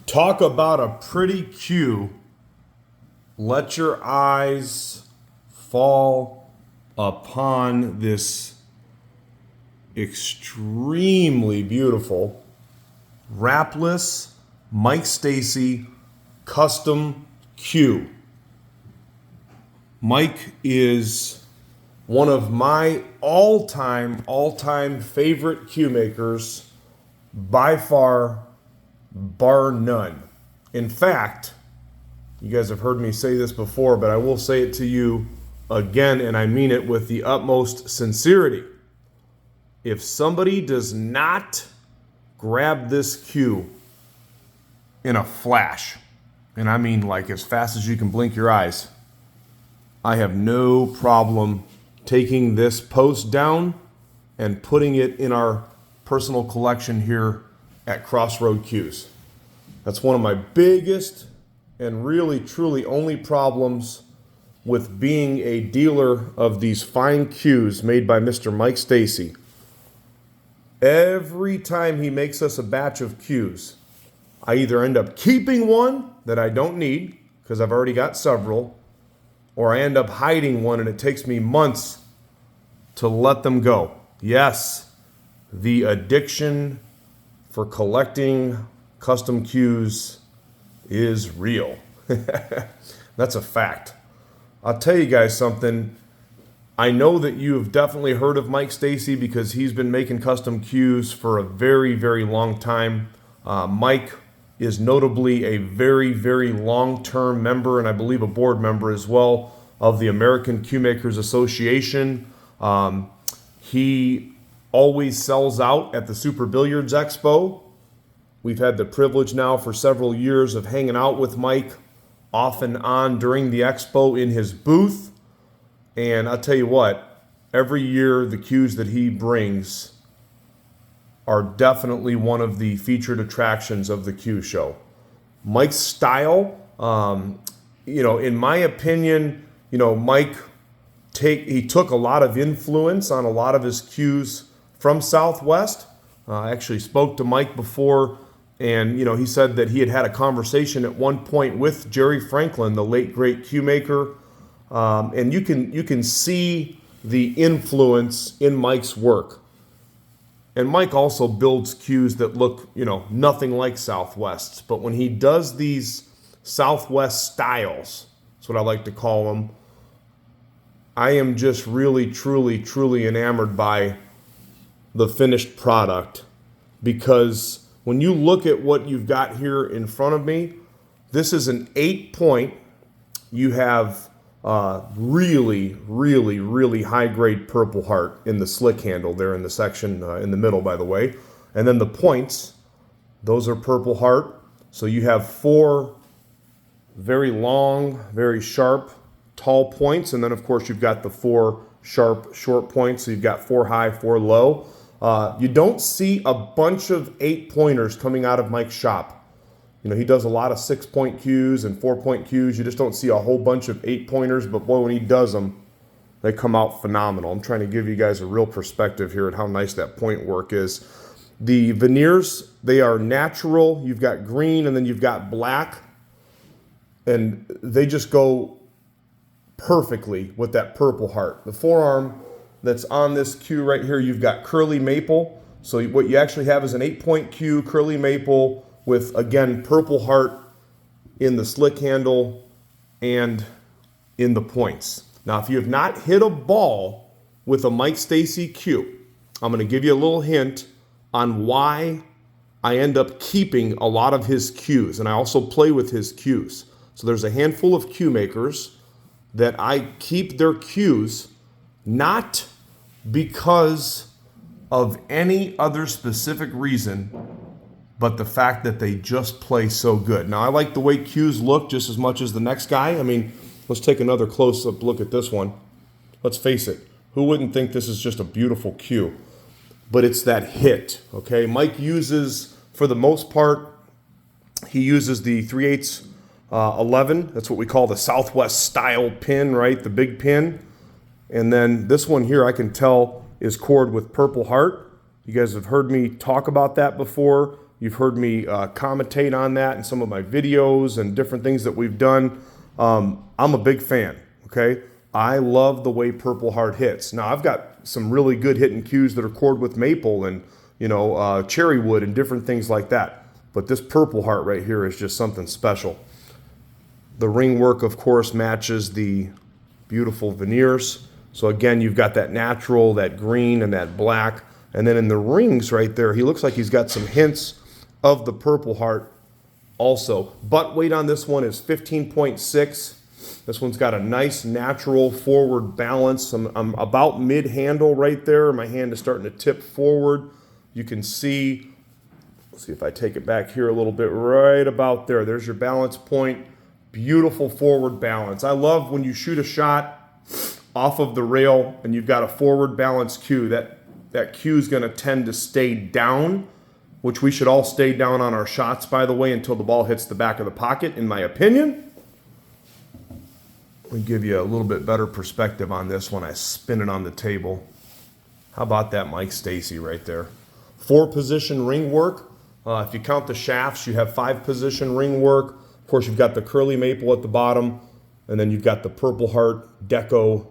Talk about a pretty cue. Let your eyes fall upon this extremely beautiful WRAPLESS Mike Stacy custom cue. Mike is one of my all-time favorite cue makers by far, bar none. In fact, you guys have heard me say this before, but I will say it to you again, and I mean it with the utmost sincerity. If somebody does not grab this cue in a flash, and I mean like as fast as you can blink your eyes, I have no problem taking this post down and putting it in our personal collection here at Crossroad Cues. That's one of my biggest and really truly only problems with being a dealer of these fine cues made by Mr. Mike Stacy. Every time he makes us a batch of cues, I either end up keeping one that I don't need because I've already got several, or I end up hiding one and it takes me months to let them go. Yes, the addiction for collecting custom cues is real. That's a fact. I'll tell you guys something. I know that you have definitely heard of Mike Stacy because he's been making custom cues for a very, very long time. Mike is notably a very, very long-term member, and I believe a board member as well, of the American Cue Makers Association. He always sells out at the Super Billiards Expo. We've had the privilege now for several years of hanging out with Mike off and on during the expo in his booth. And I'll tell you what, every year the cues that he brings are definitely one of the featured attractions of the cue show. Mike's style, in my opinion, Mike he took a lot of influence on a lot of his cues from Southwest. I actually spoke to Mike before, and he said that he had a conversation at one point with Jerry Franklin, the late great cue maker, and you can see the influence in Mike's work. And Mike also builds cues that look, nothing like Southwest's. But when he does these Southwest styles, that's what I like to call them, I am just really, truly, truly enamored by the finished product. Because when you look at what you've got here in front of me, this is an 8-point. You have really, really, really high-grade Purple Heart in the slick handle there in the section in the middle, by the way. And then the points, those are Purple Heart. So you have 4 very long, very sharp, tall points. And then, of course, you've got the 4 sharp, short points. So you've got 4 high, 4 low. You don't see a bunch of 8-pointers coming out of Mike's shop. He does a lot of 6-point cues and 4-point cues. You just don't see a whole bunch of 8-pointers, but boy, when he does them, they come out phenomenal. I'm trying to give you guys a real perspective here at how nice that point work is. The veneers, they are natural. You've got green and then you've got black, and they just go perfectly with that Purple Heart. The forearm that's on this cue right here, you've got curly maple. So what you actually have is an 8-point cue, curly maple, with, again, Purple Heart in the slick handle and in the points. Now, if you have not hit a ball with a Mike Stacy cue, I'm going to give you a little hint on why I end up keeping a lot of his cues, and I also play with his cues. So there's a handful of cue makers that I keep their cues not because of any other specific reason, but the fact that they just play so good. Now, I like the way cues look just as much as the next guy. I mean, let's take another close-up look at this one. Let's face it, who wouldn't think this is just a beautiful cue? But it's that hit, okay? Mike uses, for the most part, he uses the 3/8 11. That's what we call the Southwest style pin, right? The big pin. And then this one here, I can tell, is cored with Purple Heart. You guys have heard me talk about that before. You've heard me commentate on that in some of my videos and different things that we've done. I'm a big fan, okay? I love the way Purple Heart hits. Now, I've got some really good hitting cues that are cored with maple and, cherry wood and different things like that. But this Purple Heart right here is just something special. The ring work, of course, matches the beautiful veneers. So again, you've got that natural, that green, and that black. And then in the rings right there, he looks like he's got some hints of the Purple Heart also. Butt weight on this one is 15.6. This one's got a nice natural forward balance. I'm about mid-handle right there. My hand is starting to tip forward. You can see, let's see if I take it back here a little bit, right about there. There's your balance point. Beautiful forward balance. I love when you shoot a shot off of the rail and you've got a forward balance cue. That cue is going to tend to stay down, which we should all stay down on our shots, by the way, until the ball hits the back of the pocket, in my opinion. Let me give you a little bit better perspective on this when I spin it on the table. How about that Mike Stacy right there? 4-position ring work. If you count the shafts, you have 5-position ring work. Of course, you've got the curly maple at the bottom, and then you've got the Purple Heart deco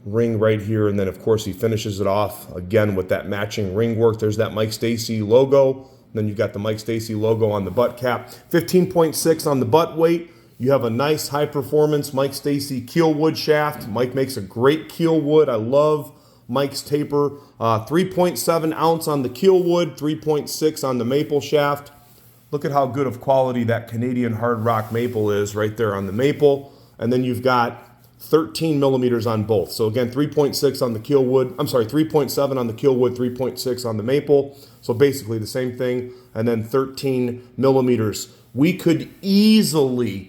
ring right here. And then, of course, he finishes it off again with that matching ring work. There's that Mike Stacy logo. Then you've got the Mike Stacy logo on the butt cap. 15.6 on the butt weight. You have a nice high-performance Mike Stacy Kielwood shaft. Mike makes a great Kielwood. I love Mike's taper. 3.7 ounce on the Kielwood, 3.6 on the maple shaft. Look at how good of quality that Canadian hard rock maple is right there on the maple. And then you've got 13 millimeters on both. So again, 3.6 on the Kielwood. I'm sorry, 3.7 on the Kielwood, 3.6 on the maple. So basically the same thing. And then 13 millimeters. We could easily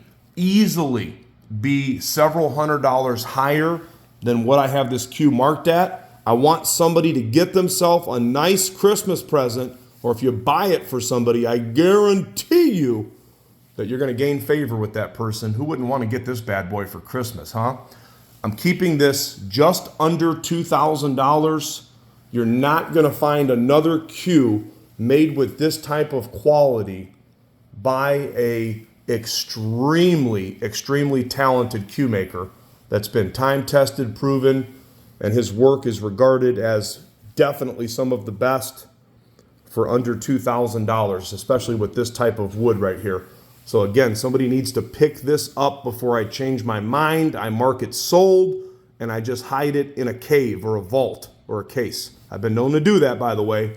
be several $100s higher than what I have this cue marked at. I want somebody to get themselves a nice Christmas present, or if you buy it for somebody, I guarantee you that you're going to gain favor with that person. Who wouldn't want to get this bad boy for Christmas, huh? I'm keeping this just under $2,000. You're not going to find another cue made with this type of quality by a extremely talented cue maker that's been time tested, proven, and his work is regarded as definitely some of the best for under $2,000, especially with this type of wood right here. So again, somebody needs to pick this up before I change my mind. I mark it sold and I just hide it in a cave or a vault or a case. I've been known to do that, by the way.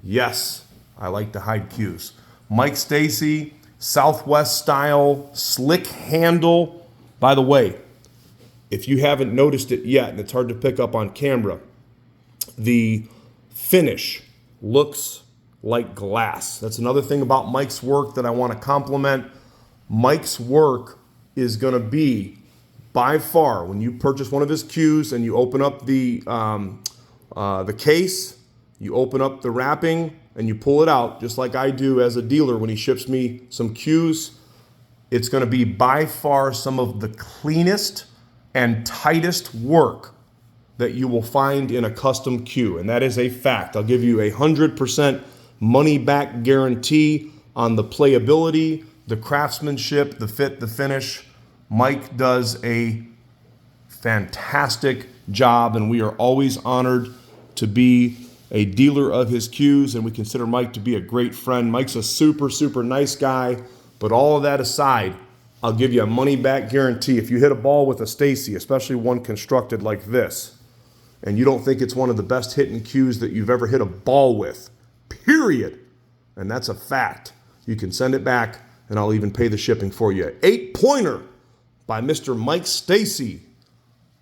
Yes, I like to hide cues. Mike Stacy, Southwest style, slick handle. By the way, if you haven't noticed it yet, and it's hard to pick up on camera, the finish looks like glass. That's another thing about Mike's work that I want to compliment. Mike's work is going to be, by far, when you purchase one of his cues and you open up the case, you open up the wrapping, and you pull it out, just like I do as a dealer when he ships me some cues, it's going to be by far some of the cleanest and tightest work that you will find in a custom cue, and that is a fact. I'll give you 100% money-back guarantee on the playability, the craftsmanship, the fit, the finish. Mike does a fantastic job, and we are always honored to be a dealer of his cues, and we consider Mike to be a great friend. Mike's a super nice guy, but all of that aside, I'll give you a money-back guarantee. If you hit a ball with a Stacy, especially one constructed like this, and you don't think it's one of the best hitting cues that you've ever hit a ball with, period, and that's a fact, you can send it back, and I'll even pay the shipping for you. 8-pointer by Mr. Mike Stacy,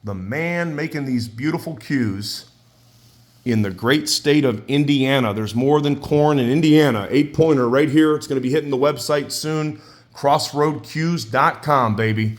the man making these beautiful cues in the great state of Indiana. There's more than corn in Indiana. 8-pointer right here. It's going to be hitting the website soon. crossroadcues.com, baby.